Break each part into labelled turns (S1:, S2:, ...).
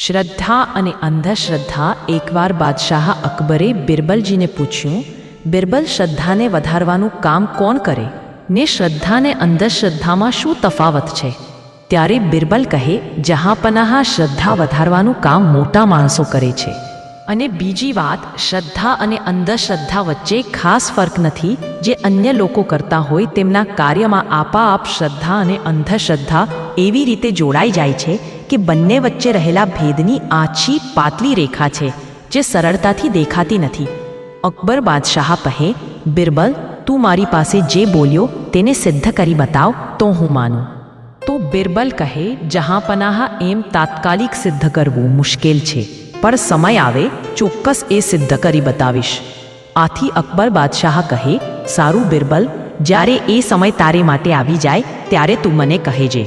S1: શ્રદ્ધા અને અંધશ્રદ્ધા. એકવાર બાદશાહ અકબરે બિરબલજીને પૂછ્યું, બિરબલ, શ્રદ્ધાને વધારવાનું કામ કોણ કરે ને શ્રદ્ધાને અંધશ્રદ્ધામાં શું તફાવત છે? ત્યારે બિરબલ કહે, જહાંપનાહ, શ્રદ્ધા વધારવાનું કામ મોટા માણસો કરે છે. અને બીજી વાત, શ્રદ્ધા અને અંધશ્રદ્ધા વચ્ચે ખાસ ફર્ક નથી. જે અન્ય લોકો કરતા હોય તેમના કાર્યમાં આપોઆપ શ્રદ્ધા અને અંધશ્રદ્ધા એવી રીતે જોડાઈ જાય છે કે બંને વચ્ચે રહેલા ભેદની આછી પાતળી રેખા છે જે સરળતાથી દેખાતી નથી. અકબર બાદશાહ કહે, બિરબલ, તું મારી પાસે જે બોલ્યો તેને સિદ્ધ કરી બતાવ તો હું માનું. તો બિરબલ કહે, જહાંપનાહ, એમ તાત્કાલિક સિદ્ધ કરવું મુશ્કેલ છે, પણ સમય આવે ચોક્કસ એ સિદ્ધ કરી બતાવીશ. આથી અકબર બાદશાહ કહે, સારું બિરબલ, જ્યારે એ સમય તારે માટે આવી જાય ત્યારે તું મને કહેજે.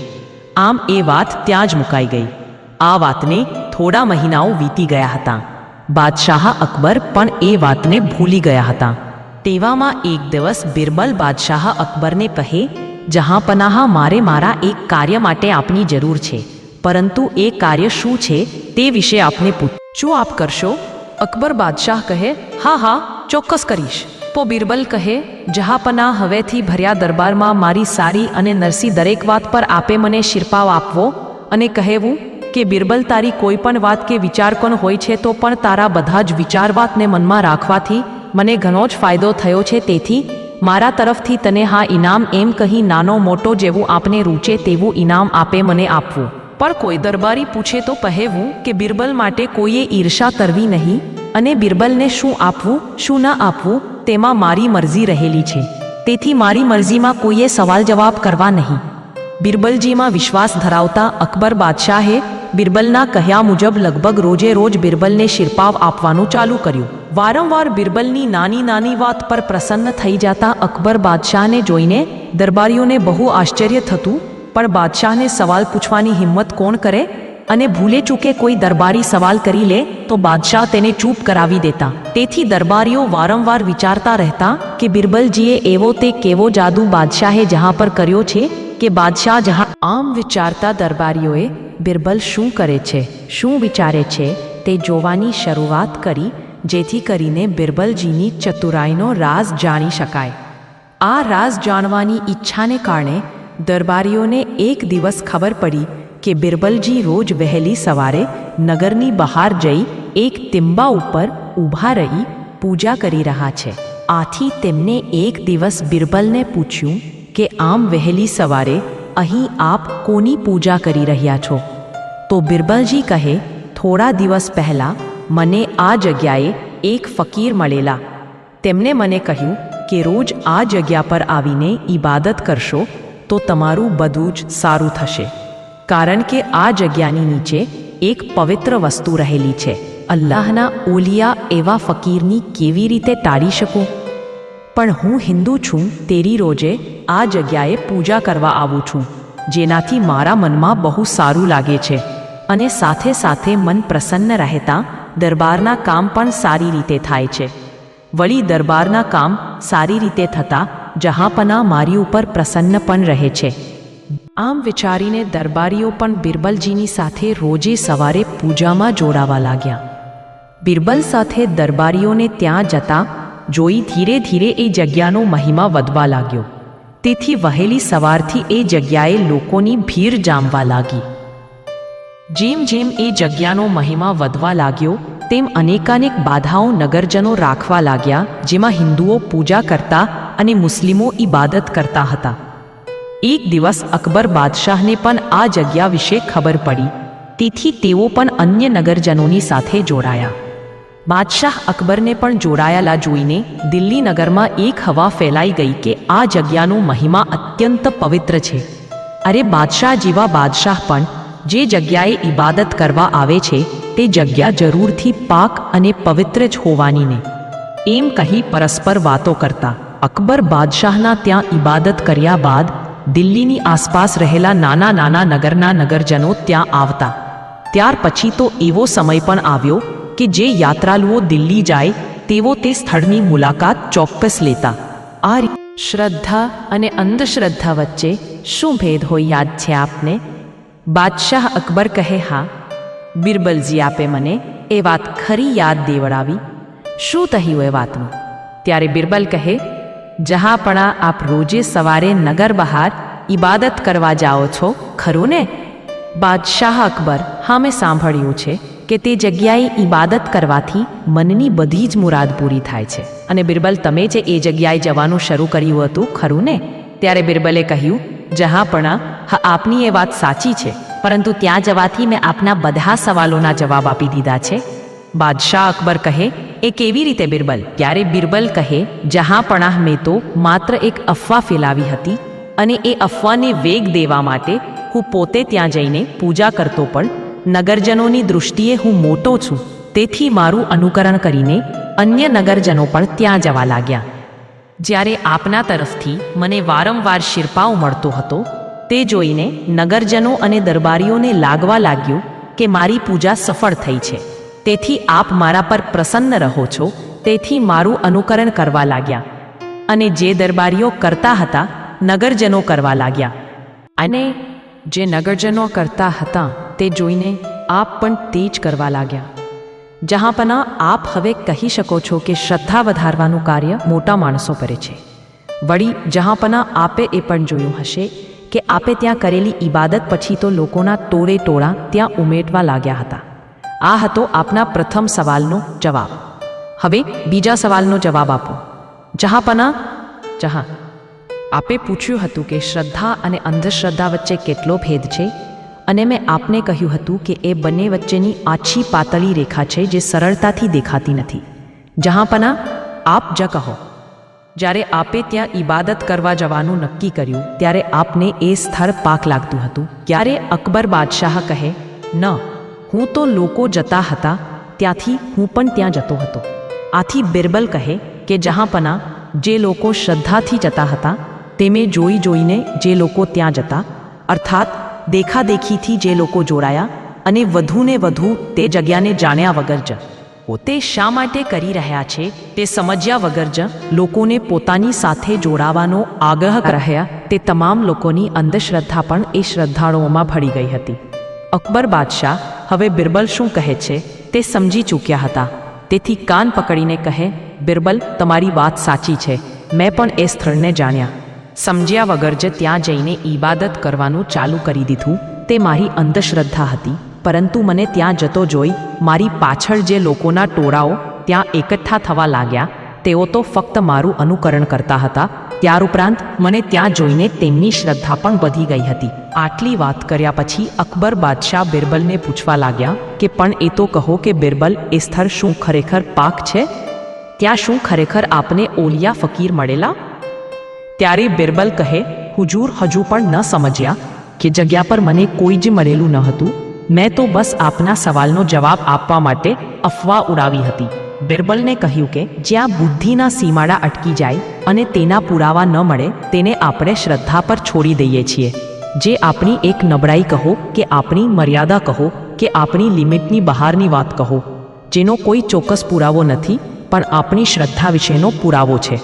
S1: આમ એ વાત ત્યાં જ મુકાઈ ગઈ. આ વાતને થોડા મહિનાઓ વીતી ગયા હતા. બાદશાહ અકબર પણ એ વાતને ભૂલી ગયા હતા. તેવામાં એક દિવસ બિરબલ બાદશાહ અકબરને કહે, જહાંપનાહ, મારે મારા એક કાર્ય માટે આપની જરૂર છે, પરંતુ એ કાર્ય શું છે તે વિશે આપને પૂછું, આપ કરશો? અકબર બાદશાહ કહે, હા હા, ચોક્કસ કરીશ. તો બિરબલ કહે, જહાંપનાહ, હવેથી ભર્યા દરબારમાં મારી સારી અને નરસી દરેક વાત પર આપે મને શિરપાવ આપવો અને કહેવું કે બિરબલ, તારી કોઈ પણ વાત કે વિચાર કોણ હોય છે તો પણ તારા બધા જ વિચાર વાતને મનમાં રાખવાથી મને ઘણો જ ફાયદો થયો છે. તેથી મારા તરફથી તને હા ઇનામ એમ કહી નાનો મોટો જેવું આપને રૂચે તેવું ઇનામ આપે મને આપવું. પણ કોઈ દરબારી પૂછે તો કહેવું કે બિરબલ માટે કોઈએ ઈર્ષા કરવી નહીં અને બિરબલને શું આપવું શું ન આપવું તેમાં મારી મરજી રહેલી છે, તેથી મારી મરજીમાં કોઈએ સવાલ જવાબ કરવા નહીં. બિરબલજીમાં વિશ્વાસ ધરાવતા અકબર બાદશાહે બિરબલના કહ્યા મુજબ લગભગ રોજે રોજ બિરબલને શિરપાવ આપવાનું ચાલુ કર્યું. વારંવાર બિરબલની નાની નાની વાત પર પ્રસન્ન થઈ જતા અકબર બાદશાહને જોઈને દરબારીઓને બહુ આશ્ચર્ય થતું, પણ બાદશાહને સવાલ પૂછવાની હિંમત કોણ કરે? અને ભૂલે ચૂકે કોઈ દરબારી સવાલ કરી લે તો બાદશાહ તેને ચૂપ કરાવી દેતા. તેથી દરબારીઓ વારંવાર વિચારતા રહેતા કે બિરબલજીએ એવો તે કેવો જાદુ બાદશાહે જહાં પર કર્યો છે કે બાદશાહ જહાં. આમ વિચારતા દરબારીઓએ બિરબલ શું કરે છે, શું વિચારે છે તે જોવાની શરૂઆત કરી, જેથી કરીને બિરબલજીની ચતુરાઈનો રાઝ જાણી શકાય. આ રાઝ જાણવાની ઈચ્છાને કારણે દરબારીઓને એક દિવસ ખબર પડી કે બિરબલજી રોજ વહેલી સવારે નગરની બહાર જઈ એક તિંબા ઉપર ઊભા રહી પૂજા કરી રહ્યા છે. આથી તેમને એક દિવસ બિરબલને પૂછ્યું કે આમ વહેલી સવારે અહીં આપ કોની પૂજા કરી રહ્યા છો? તો બિરબલજી કહે, થોડા દિવસ પહેલાં મને આ જગ્યાએ એક ફકીર મળેલા. તેમણે મને કહ્યું કે રોજ આ જગ્યા પર આવીને ઈબાદત કરશો તો તમારું બધું જ સારું થશે, કારણ કે આ જગ્યાની નીચે એક પવિત્ર વસ્તુ રહેલી છે. અલ્લાહના ઓલિયા એવા ફકીરની કેવી રીતે ટાળી શકું? પણ હું હિન્દુ છું, તેરી રોજે આ જગ્યાએ પૂજા કરવા આવું છું, જેનાથી મારા મનમાં બહુ સારું લાગે છે અને સાથે સાથે મન પ્રસન્ન રહેતા દરબારના કામ પણ સારી રીતે થાય છે. વળી દરબારના કામ સારી રીતે થતાં જહાંપનાહ મારી ઉપર પ્રસન્ન પણ રહે છે. આમ વિચારીને દરબારીઓ પણ બિરબલજીની સાથે રોજે સવારે પૂજામાં જોડાવા લાગ્યા. બિરબલ સાથે દરબારીઓને ત્યાં જતા જોઈ ધીરે ધીરે એ જગ્યાનો મહિમા વધવા લાગ્યો. તેથી વહેલી સવારથી એ જગ્યાએ લોકોની ભીડ જામવા લાગી. જેમ જેમ એ જગ્યાનો મહિમા વધવા લાગ્યો તેમ અનેકાનેક બાધાઓ નગરજનો રાખવા લાગ્યા, જેમાં હિન્દુઓ પૂજા કરતા અને મુસ્લિમો ઈબાદત કરતા હતા. એક દિવસ અકબર બાદશાહને પણ આ જગ્યા વિશે ખબર પડી, તેથી તેઓ પણ અન્ય નગરજનોની સાથે જોડાયા. બાદશાહ અકબરને પણ જોડાયેલા જોઈને દિલ્હી નગરમાં એક હવા ફેલાઈ ગઈ કે આ જગ્યાનો મહિમા અત્યંત પવિત્ર છે. અરે, બાદશાહ જેવા બાદશાહ પણ જે જગ્યાએ ઈબાદત કરવા આવે છે તે જગ્યા જરૂરથી પાક અને પવિત્ર જ હોવાની ને, એમ કહી પરસ્પર વાતો કરતા. અકબર બાદશાહના ત્યાં ઈબાદત કર્યા બાદ દિલ્હીની આસપાસ રહેલા નાના નાના નગરના નગરજનો ત્યાં આવતા. ત્યાર પછી તો એવો સમય પણ આવ્યો કે જે યાત્રાળુઓ દિલ્હી જાય તેઓ તે સ્થળની મુલાકાત ચોક્કસ લેતા. આ શ્રદ્ધા અને અંધશ્રદ્ધા વચ્ચે શું ભેદ હોય યાદ છે આપને? બાદશાહ અકબર કહે, હા, બિરબલજી આપે મને એ વાત ખરી યાદ દેવડાવી. શું થયું એ વાતનું? ત્યારે બિરબલ કહે, જહાંપણા આપ રોજે સવારે નગર બહાર ઇબાદત કરવા જાઓ છો, ખરું ને? બાદશાહ અકબર, હા, મેં સાંભળ્યું છે કે તે જગ્યાએ ઇબાદત કરવાથી મનની બધી જ મુરાદ પૂરી થાય છે. અને બિરબલ, તમે જે એ જગ્યાએ જવાનું શરૂ કર્યું હતું, ખરું ને? ત્યારે બિરબલે કહ્યું, જહાંપણા, હા, આપની એ વાત સાચી છે, પરંતુ ત્યાં જવાથી મેં આપના બધા સવાલોના જવાબ આપી દીધા છે. બાદશાહ અકબર કહે, એ કેવી રીતે બિરબલ? ત્યારે બિરબલ કહે, જહાંપણાહ, મેં તો માત્ર એક અફવા ફેલાવી હતી, અને એ અફવાને વેગ દેવા માટે હું પોતે ત્યાં જઈને પૂજા કરતો, પણ નગરજનોની દૃષ્ટિએ હું મોટો છું, તેથી મારું અનુકરણ કરીને અન્ય નગરજનો પણ ત્યાં જવા લાગ્યા. જ્યારે આપના તરફથી મને વારંવાર શિરપાવ મળતો હતો, તે જોઈને નગરજનો અને દરબારીઓને લાગવા લાગ્યું કે મારી પૂજા સફળ થઈ છે, તેથી આપ મારા પર પ્રસન્ન રહો છો, તેથી મારું અનુકરણ કરવા લાગ્યા. અને જે દરબારીઓ કરતા હતા, નગરજનો કરવા લાગ્યા, અને જે નગરજનો કરતા હતા તે જોઈને આપ પણ તે જ કરવા લાગ્યા. જહાંપના, આપ હવે કહી શકો છો કે શ્રદ્ધા વધારવાનું કાર્ય મોટા માણસો કરે છે. વળી જહાંપના, આપે એ પણ જોયું હશે કે આપે ત્યાં કરેલી ઇબાદત પછી તો લોકોના ટોળે ટોળા ત્યાં ઉમેટવા લાગ્યા હતા. આ હતો આપના પ્રથમ સવાલનો જવાબ. હવે બીજા સવાલનો જવાબ આપો. જહાંપના, આપે પૂછ્યું હતું કે શ્રદ્ધા અને અંધશ્રદ્ધા વચ્ચે કેટલો ભેદ છે, અને મેં આપને કહ્યું હતું કે એ બંને વચ્ચેની આછી પાતળી રેખા છે જે સરળતાથી દેખાતી નથી. જહાંપના, આપ જ કહો. જ્યારે આપે ત્યાં ઇબાદત કરવા જવાનું નક્કી કર્યું ત્યારે આપને એ સ્થળ પાક લાગતું હતું. ત્યારે અકબર બાદશાહ કહે, ન, હું તો લોકો જતા હતા ત્યાંથી હું પણ ત્યાં જતો હતો. આથી બિરબલ કહે કે જહાંપના, જે લોકો શ્રદ્ધાથી જતા હતા તેમે જોઈ જોઈને જે લોકો ત્યાં જતા, અર્થાત દેખાદેખીથી જે લોકો જોડાયા અને વધુને વધુ તે જગ્યાને જાણ્યા વગર જ પોતે શા માટે કરી રહ્યા છે તે સમજ્યા વગર જ લોકોને પોતાની સાથે જોડાવાનો આગ્રહ રહ્યા, તે તમામ લોકોની અંધશ્રદ્ધા પણ એ શ્રદ્ધાળુઓમાં ભળી ગઈ હતી. અકબર બાદશાહ હવે બિરબલ શું કહે છે તે સમજી ચૂક્યા હતા, તેથી કાન પકડીને કહે, બિરબલ, તમારી વાત સાચી છે, મેં પણ એ સ્થળને જાણ્યા. સમજ્યા વગર જ ત્યાં જઈને ઇબાદત કરવાનું ચાલુ કરી દીધું. તે મારી અંધશ્રદ્ધા હતી, પરંતુ મને ત્યાં જતો જોઈ મારી પાછળ જે લોકોના ટોળાઓ ત્યાં એકઠા થવા લાગ્યા, તેઓ તો ફક્ત મારું અનુકરણ કરતા હતા. ત્યાર ઉપરાંત મને ત્યાં જોઈને તેમની શ્રદ્ધા પણ વધી ગઈ હતી. આટલી વાત કર્યા પછી અકબર બાદશાહ બિરબલને પૂછવા લાગ્યા કે પણ એ તો કહો કે બિરબલ, એ સ્થળ શું ખરેખર પાક છે? ત્યાં શું ખરેખર આપને ઓલિયા ફકીર મળેલા? ત્યારે બિરબલ કહે, હુજૂર હજુ પણ ન સમજ્યા કે જગ્યા પર મને કોઈ જ મળેલું ન હતું. મેં તો બસ આપના સવાલનો જવાબ આપવા માટે અફવા ઉડાવી હતી. બિરબલને કહ્યું કે જ્યાં બુદ્ધિના સીમાડા અટકી જાય અને તેના પુરાવા ન મળે તેને આપણે શ્રદ્ધા પર છોડી દઈએ છીએ. જે આપણી એક નબળાઈ કહો કે આપણી મર્યાદા કહો કે આપણી લિમિટની બહારની વાત કહો, જેનો કોઈ ચોક્કસ પુરાવો નથી પણ આપણી શ્રદ્ધા વિશેનો પુરાવો છે.